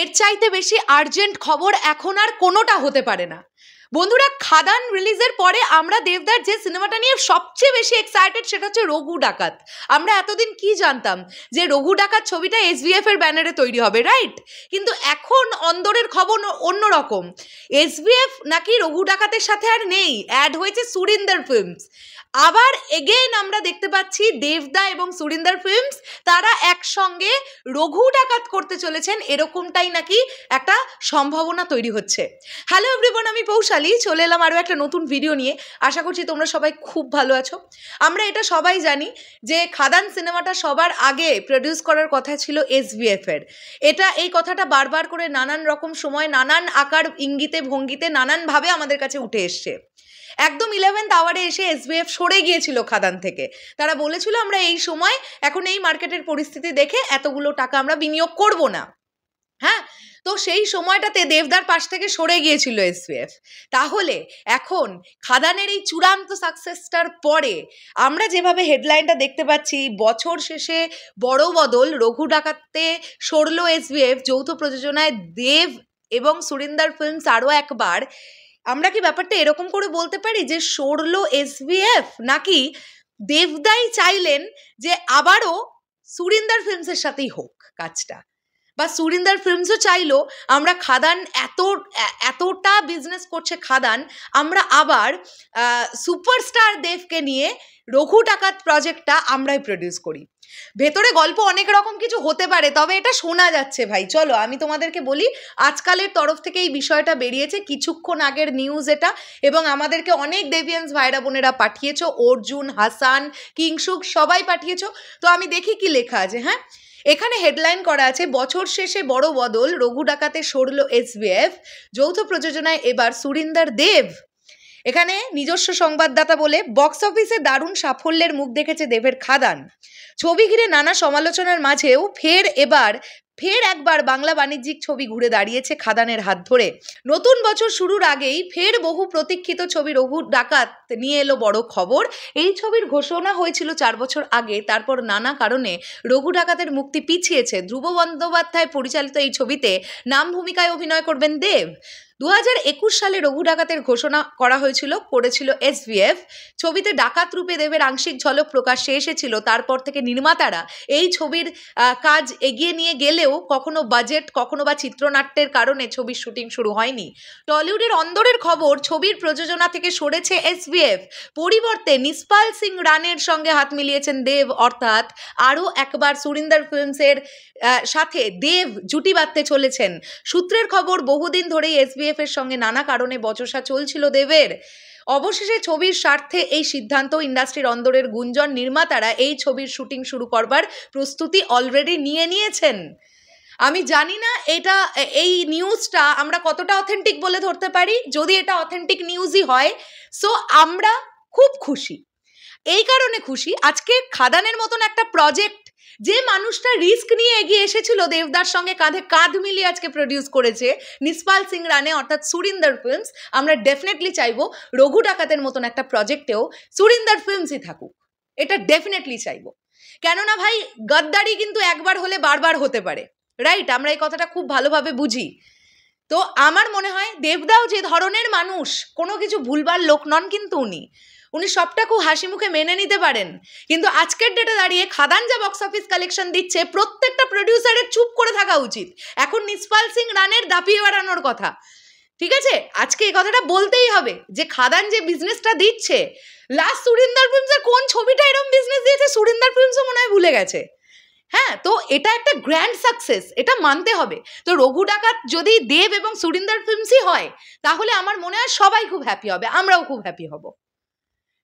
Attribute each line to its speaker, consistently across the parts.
Speaker 1: এর চাইতে বেশি আর্জেন্ট খবর এখন আর কোনোটা হতে পারে না। বন্ধুরা, খাদান রিলিজের পরে আমরা দেবদার যে সিনেমাটা নিয়ে সবচেয়ে বেশি এক্সাইটেড সেটা হচ্ছে রঘু ডাকাত। আমরা এতদিন কি জানতাম যে রঘু ডাকাত ছবিটা এসভিএফ এর ব্যানারে তৈরি হবে, রাইট? কিন্তু এখন অন্দরের খবর অন্যরকম। এসভিএফ নাকি রঘু ডাকাতের সাথে আর নেই, অ্যাড হয়েছে সুরিন্দর ফিল্মস। আবার এগেইন আমরা দেখতে পাচ্ছি দেবদা এবং সুরিন্দর ফিল্মস তারা একসঙ্গে রঘু ডাকাত করতে চলেছেন, এরকমটাই নাকি একটা সম্ভাবনা তৈরি হচ্ছে। হ্যালো এভরিওয়ান, আমি পৌশালী চলে এলাম আরও একটা নতুন ভিডিও নিয়ে। আশা করছি তোমরা সবাই খুব ভালো আছো। আমরা এটা সবাই জানি যে খাদান সিনেমাটা সবার আগে প্রডিউস করার কথা ছিল এসভিএফ এর। এই কথাটা বারবার করে নানান রকম সময় নানান আকার ইঙ্গিতে ভঙ্গিতে নানানভাবে আমাদের কাছে উঠে এসছে। একদম 11th আওয়ারে এসে এসভিএফ সরে গিয়েছিল খাদান থেকে। তারা বলেছিল আমরা এই সময় এখন এই মার্কেটের পরিস্থিতি দেখে এতগুলো টাকা আমরা বিনিয়োগ করব না। হ্যাঁ, তো সেই সময়টাতে দেবদার পাশ থেকে সরে গিয়েছিল এসভিএফ। তাহলে এখন খাদানের এই চূড়ান্ত সাকসেসটার পরে আমরা যেভাবে হেডলাইনটা দেখতে পাচ্ছি, বছর শেষে বড় বদল, রঘু ডাকাতে সরল এসভিএফ, যৌথ প্রযোজনায় দেব এবং সুরিন্দর ফিল্মস আরও একবার। আমরা কি ব্যাপারটা এরকম করে বলতে পারি যে সরল এসভিএফ, নাকি দেবদাই চাইলেন যে আবারও সুরিন্দর ফিল্মসের সাথেই হোক কাজটা, বা সুরিন্দর ফিল্মসও চাইলো আমরা খাদান এতটা বিজনেস করছে খাদান, আমরা আবার সুপারস্টার দেবকে নিয়ে রঘু ডাকাত প্রজেক্টটা আমরাই প্রডিউস করি। ভেতরে গল্প অনেক রকম কিছু হতে পারে, তবে এটা শোনা যাচ্ছে ভাই। চলো আমি তোমাদেরকে বলি, আজকালের তরফ থেকে এই বিষয়টা বেরিয়েছে, কিছুক্ষণ আগের নিউজ এটা, এবং আমাদেরকে অনেক দেবিয়ান্স ভাইরা বোনেরা পাঠিয়েছো, অর্জুন, হাসান, কিংসুক সবাই পাঠিয়েছো। তো আমি দেখি কি লেখা আছে। হ্যাঁ, এখানে হেডলাইন করা আছে, বছর শেষে বড় বদল, রঘু ডাকাতে সরল এসভিএফ, যৌথ প্রযোজনায় এবার সুরিন্দর দেব। এখানে নিজস্ব সংবাদদাতা বলে, বক্স অফিসে দারুণ সাফল্যের মুখ দেখেছে দেবের খাদান। ছবি ঘিরে নানা সমালোচনার মাঝেও ফের একবার বাংলা বাণিজ্যিক ছবি ঘুরে দাঁড়িয়েছে খাদানের হাত ধরে। নতুন বছর শুরুর আগেই ফের বহু প্রতীক্ষিত ছবি রঘু ডাকাত নিয়ে এলো বড় খবর। এই ছবির ঘোষণা হয়েছিল 4 বছর আগে, তারপর নানা কারণে রঘু ডাকাতের মুক্তি পিছিয়েছে। ধ্রুব বন্দ্যোপাধ্যায় পরিচালিত এই ছবিতে নাম ভূমিকায় অভিনয় করবেন দেব। 2021 সালে রঘু ডাকাতের ঘোষণা করেছিল এসভিএফ। ছবিতে ডাকাত রূপে দেবের আংশিক ঝলক প্রকাশ্যে এসেছিল। তারপর থেকে নির্মাতারা এই ছবির কাজ এগিয়ে নিয়ে গেলেও কখনো বাজেট, কখনো বা চিত্রনাট্যের কারণে ছবির শুটিং শুরু হয়নি। টলিউডের অন্দরের খবর, ছবির প্রযোজনা থেকে সরেছে এসভিএফ। পরিবর্তে নিসপাল সিং রানের সঙ্গে হাত মিলিয়েছেন দেব, অর্থাৎ আরও একবার সুরিন্দর ফিল্মসের সাথে দেব জুটি বাঁধতে চলেছেন। সূত্রের খবর, বহুদিন ধরেই এসভিএফ এর সঙ্গে নানা কারণে বচসা চলছিল দেবের। অবশেষে ছবির স্বার্থে এই সিদ্ধান্ত। ইন্ডাস্ট্রির অন্দরের গুঞ্জন, নির্মাতারা এই ছবির শুটিং শুরু করবার প্রস্তুতি অলরেডি নিয়ে নিয়েছেন। আমি জানি না এই নিউজটা আমরা কতটা অথেন্টিক বলে ধরতে পারি। যদি এটা অথেন্টিক নিউজই হয়, সো আমরা খুব খুশি। এই কারণে খুশি, আজকে খাদানের মতন একটা প্রজেক্ট, যে মানুষটা রিস্ক নিয়ে এগিয়ে এসেছিল দেবদার সঙ্গে কাঁধে কাঁধ মিলিয়ে আজকে প্রডিউস করেছে নিসপাল সিং রানে, অর্থাৎ সুরিন্দর ফিল্মস, আমরা ডেফিনেটলি চাইবো রঘু ডাকাতের মতন একটা প্রজেক্টেও সুরিন্দর ফিল্মসই থাকুক। এটা ডেফিনেটলি চাইবো। কেননা ভাই, গদ্দারি কিন্তু একবার হলে বারবার হতে পারে, রাইট? আমরা এই কথাটা খুব ভালোভাবে বুঝি। তো আমার মনে হয় দেবদাও যে ধরনের মানুষ, কোনো কিছু ভুলবার লোক নন কিন্তু উনি সবটা খুব হাসি মুখে মেনে নিতে পারেন। কিন্তু আজকের ডেটে দাঁড়িয়ে খাদান যা বক্স অফিস কালেকশন দিচ্ছে, প্রত্যেকটা প্রডিউসারের চুপ করে থাকা উচিত। এখন নিসপাল সিং রানের দাপিয়ে বেড়ানোর কথা, ঠিক আছে? আজকে এই কথাটা বলতেই হবে যে খাদান যে বিজনেসটা দিচ্ছে, লাস্ট সুরিন্দর ফিল্মসের কোন ছবিটা এরকম বিজনেস দিয়েছে সুরিন্দর ফিল্মসও মনে হয় ভুলে গেছে। হ্যাঁ, তো এটা একটা গ্র্যান্ড সাকসেস, এটা মানতে হবে। তো রঘু ডাকাত যদি দেব এবং সুরিন্দর ফিল্মসই হয়, তাহলে আমার মনে হয় সবাই খুব হ্যাপি হবে, আমরাও খুব হ্যাপি হব।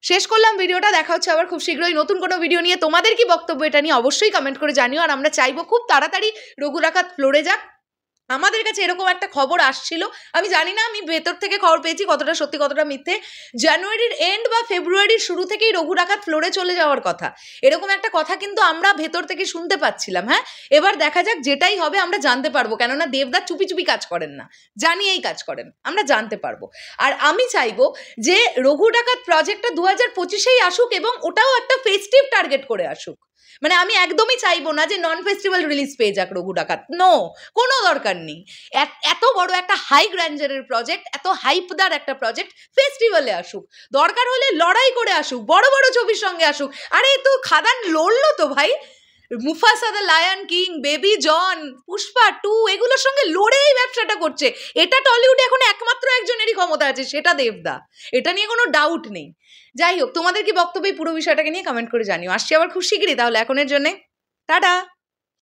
Speaker 1: শেষ করলাম ভিডিওটা, দেখা হচ্ছে আবার খুব শীঘ্রই নতুন কোনো ভিডিও নিয়ে। তোমাদের কি বক্তব্য এটা নিয়ে অবশ্যই কমেন্ট করে জানিও। আর আমরা চাইবো খুব তাড়াতাড়ি রঘু ডাকাত ফ্লোরে যাক। আমাদের কাছে এরকম একটা খবর আসছিল, আমি জানি না, আমি ভেতর থেকে খবর পেয়েছি, কতটা সত্যি কতটা মিথ্যে। জানুয়ারির এন্ড বা ফেব্রুয়ারির শুরু থেকেই রঘু ডাকাত ফ্লোরে চলে যাওয়ার কথা, এরকম একটা কথা কিন্তু আমরা ভেতর থেকে শুনতে পাচ্ছিলাম। হ্যাঁ, এবার দেখা যাক, যেটাই হবে আমরা জানতে পারবো, কেননা দেবদা চুপি চুপি কাজ করেন না, জানিয়েই কাজ করেন, আমরা জানতে পারবো। আর আমি চাইবো যে রঘু ডাকাত প্রজেক্টটা 2025-এই আসুক, এবং ওটাও একটা ফেস্টিভ টার্গেট করে আসুক। মানে আমি একদমই চাইবো না যে নন ফেস্টিভ্যাল রিলিজ পেয়ে যাক রঘু ডাকাত, নো, কোনো দরকার নেই। এত বড় একটা হাই গ্র্যান্ডারের প্রজেক্ট, এত হাইপদার একটা প্রজেক্ট ফেস্টিভ্যালে আসুক, দরকার হলে লড়াই করে আসুক, বড় বড় ছবির সঙ্গে আসুক। আরে তো খাদান লড়লো তো ভাই, Mufasa the lion king, Baby John, Pushpa 2 এগুলোর সঙ্গে লড়েই ব্যবসাটা করছে। এটা টলিউডে এখন একমাত্র একজনেরই ক্ষমতা আছে, সেটা দেবদা, এটা নিয়ে কোনো ডাউট নেই। যাই হোক, তোমাদের কি বক্তব্য এই পুরো বিষয়টাকে নিয়ে কমেন্ট করে জানিও। আসছি আবার খুব শিগগিরই, তাহলে এখনের জন্যে টাটা।